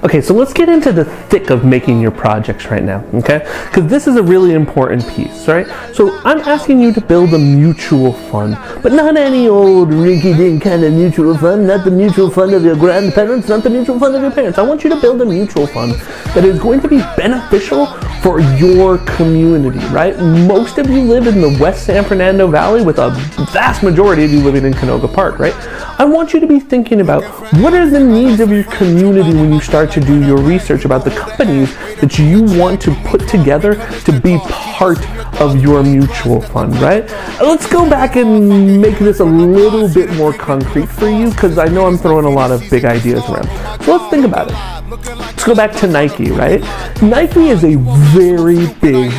Okay, so let's get into the thick of making your projects right now, okay? Because this is a really important piece, right? So I'm asking you to build a mutual fund, but not any old rinky-dink kind of mutual fund, not the mutual fund of your grandparents, not the mutual fund of your parents. I want you to build a mutual fund that is going to be beneficial for your community, right? Most of you live in the West San Fernando Valley, with a vast majority of you living in Canoga Park, right? I want you to be thinking about what are the needs of your community when you start to do your research about the companies that you want to put together to be part of your mutual fund, right? Let's go back and make this a little bit more concrete for you, because I know I'm throwing a lot of big ideas around. So let's think about it. Let's go back to Nike, right? Nike is a very big,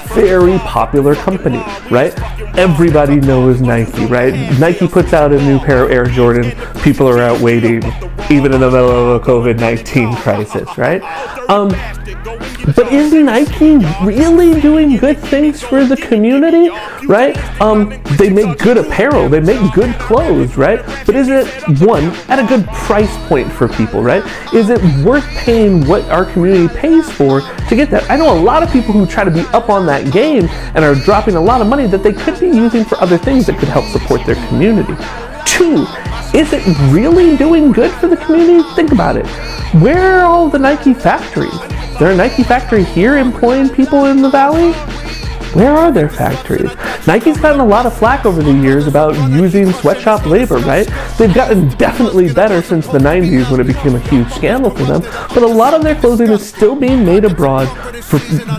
very popular company, right? Everybody knows Nike, right? Nike puts out a new pair of Air Jordan, people are out waiting, even in the middle of a COVID-19 crisis, right? But is Nike really doing good things for the community, right? They make good apparel, they make good clothes, right? But is it, one, at a good price point for people, right? Is it worth paying what our community pays for to get that? I know a lot of people who try to be up on that game and are dropping a lot of money that they could be using for other things that could help support their community. Two, is it really doing good for the community? Think about it. Where are all the Nike factories? Is there a Nike factory here employing people in the valley? Where are their factories? Nike's gotten a lot of flack over the years about using sweatshop labor, right? They've gotten definitely better since the 90s when it became a huge scandal for them, but a lot of their clothing is still being made abroad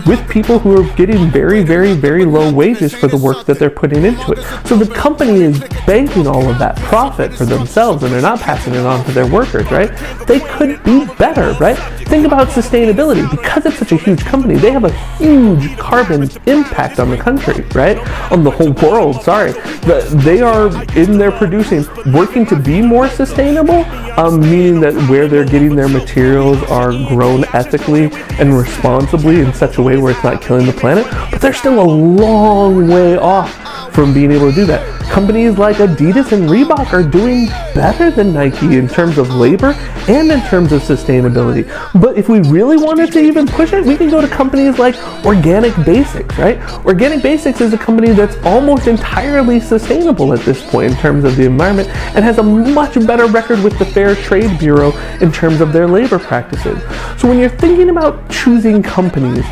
with people who are getting very, very, very low wages for the work that they're putting into it. So the company is banking all of that profit for themselves, and they're not passing it on to their workers, right? They could be better, right? Think about sustainability. Because it's such a huge company, they have a huge carbon impact on the country, right? On the whole world, sorry. They are in there producing, working to be more sustainable, meaning that where they're getting their materials are grown ethically and responsibly in such a way where it's not killing the planet, but they're still a long way off from being able to do that. Companies like Adidas and Reebok are doing better than Nike in terms of labor and in terms of sustainability. But if we really wanted to even push it, we can go to companies like Organic Basics, right? Organic Basics is a company that's almost entirely sustainable at this point in terms of the environment, and has a much better record with the Fair Trade Bureau in terms of their labor practices. So when you're thinking about choosing companies,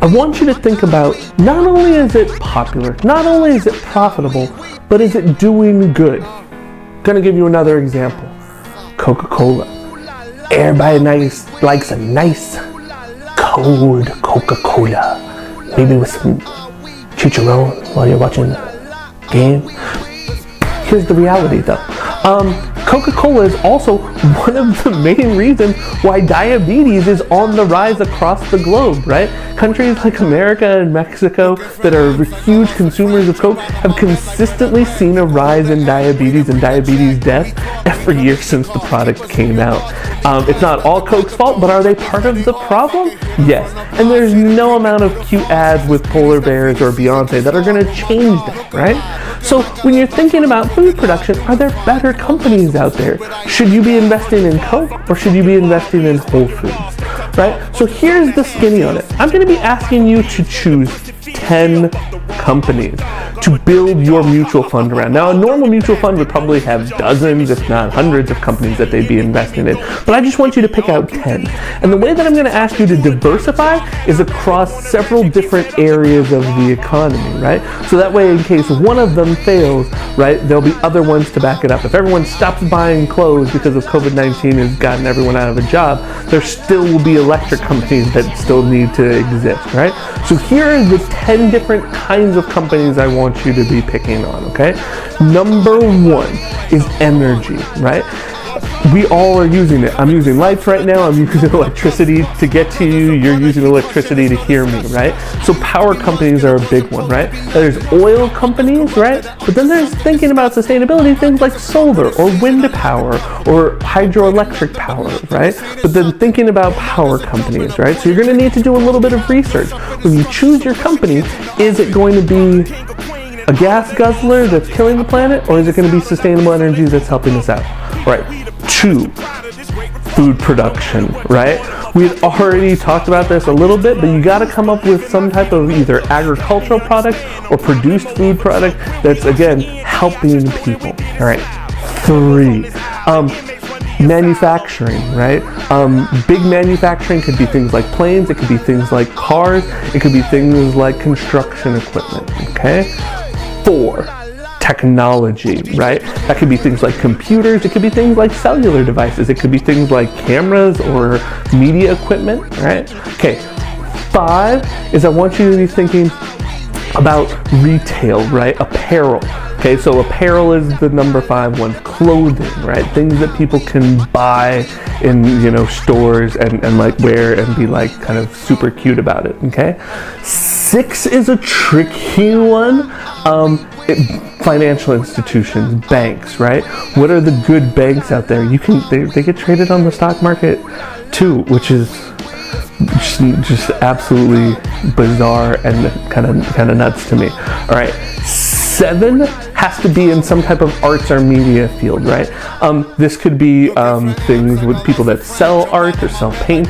I want you to think about, not only is it popular, not only is it profitable, but is it doing good? I'm gonna give you another example. Coca-Cola. Everybody likes a nice, cold Coca-Cola. Maybe with some chicharron while you're watching the game. Here's the reality though. Coca-Cola is also one of the main reasons why diabetes is on the rise across the globe, right? Countries like America and Mexico that are huge consumers of Coke have consistently seen a rise in diabetes and diabetes deaths every year since the product came out. It's not all Coke's fault, but are they part of the problem? Yes. And there's no amount of cute ads with polar bears or Beyonce that are going to change that, right? So when you're thinking about food production, are there better companies out there? Should you be investing in Coke, or should you be investing in Whole Foods, right? So here's the skinny on it. I'm going to be asking you to choose 10 companies to build your mutual fund around. Now, a normal mutual fund would probably have dozens, if not hundreds of companies that they'd be investing in, but I just want you to pick out 10. And the way that I'm going to ask you to diversify is across several different areas of the economy, right? So that way, in case one of them fails, right, there'll be other ones to back it up. If everyone stops buying clothes because of COVID-19 has gotten everyone out of a job, there still will be electric companies that still need to exist, right? So here are the 10 different kinds of companies I want you to be picking on, okay? Number one is energy, right? We all are using it. I'm using lights right now. I'm using electricity to get to you. You're using electricity to hear me, right? So power companies are a big one, right? There's oil companies, right? But then there's thinking about sustainability, things like solar or wind power or hydroelectric power, right? But then thinking about power companies, right? So you're going to need to do a little bit of research. When you choose your company, is it going to be a gas guzzler that's killing the planet, or is it going to be sustainable energy that's helping us out? All right. 2, food production, right? We've already talked about this a little bit, but you got to come up with some type of either agricultural product or produced food product that's, again, helping people. All right. 3, manufacturing, right? Big manufacturing could be things like planes, it could be things like cars, it could be things like construction equipment, okay? 4, technology, right? That could be things like computers, it could be things like cellular devices, it could be things like cameras or media equipment, right? Okay, 5 is I want you to be thinking about retail, right? Apparel. Okay, so apparel is the number 5 one. Clothing, right? Things that people can buy in, stores and like wear and be like kind of super cute about it, okay? 6 is a tricky one. Financial institutions, banks, right? What are the good banks out there? They get traded on the stock market too, which is just absolutely bizarre and kind of nuts to me. All right, 7 has to be in some type of arts or media field, right? This could be things with people that sell art or sell paint,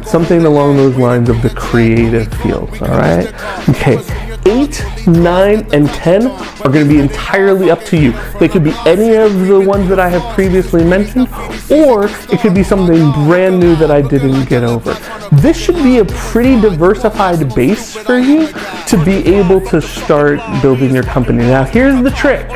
something along those lines of the creative field, all right? Okay, 8, 9, and 10 are going to be entirely up to you. They could be any of the ones that I have previously mentioned, or it could be something brand new that I didn't get over. This should be a pretty diversified base for you to be able to start building your company. Now, here's the trick.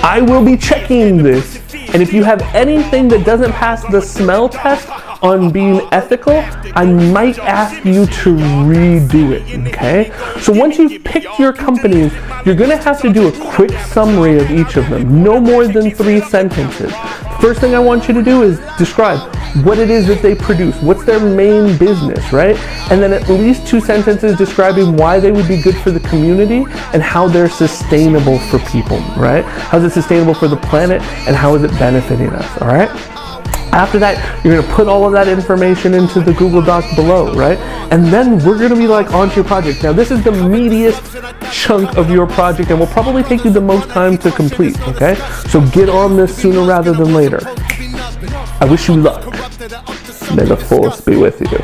I will be checking this, and if you have anything that doesn't pass the smell test on being ethical, I might ask you to redo it, okay? So once you've picked your companies, you're gonna have to do a quick summary of each of them, no more than 3 sentences. First thing I want you to do is describe what it is that they produce, what's their main business, right? And then at least 2 sentences describing why they would be good for the community and how they're sustainable for people, right? How is it sustainable for the planet and how is it benefiting us, all right? After that, you're gonna put all of that information into the Google Doc below, right? And then we're gonna be like onto your project. Now this is the meatiest chunk of your project and will probably take you the most time to complete, okay? So get on this sooner rather than later. I wish you luck. May the force be with you.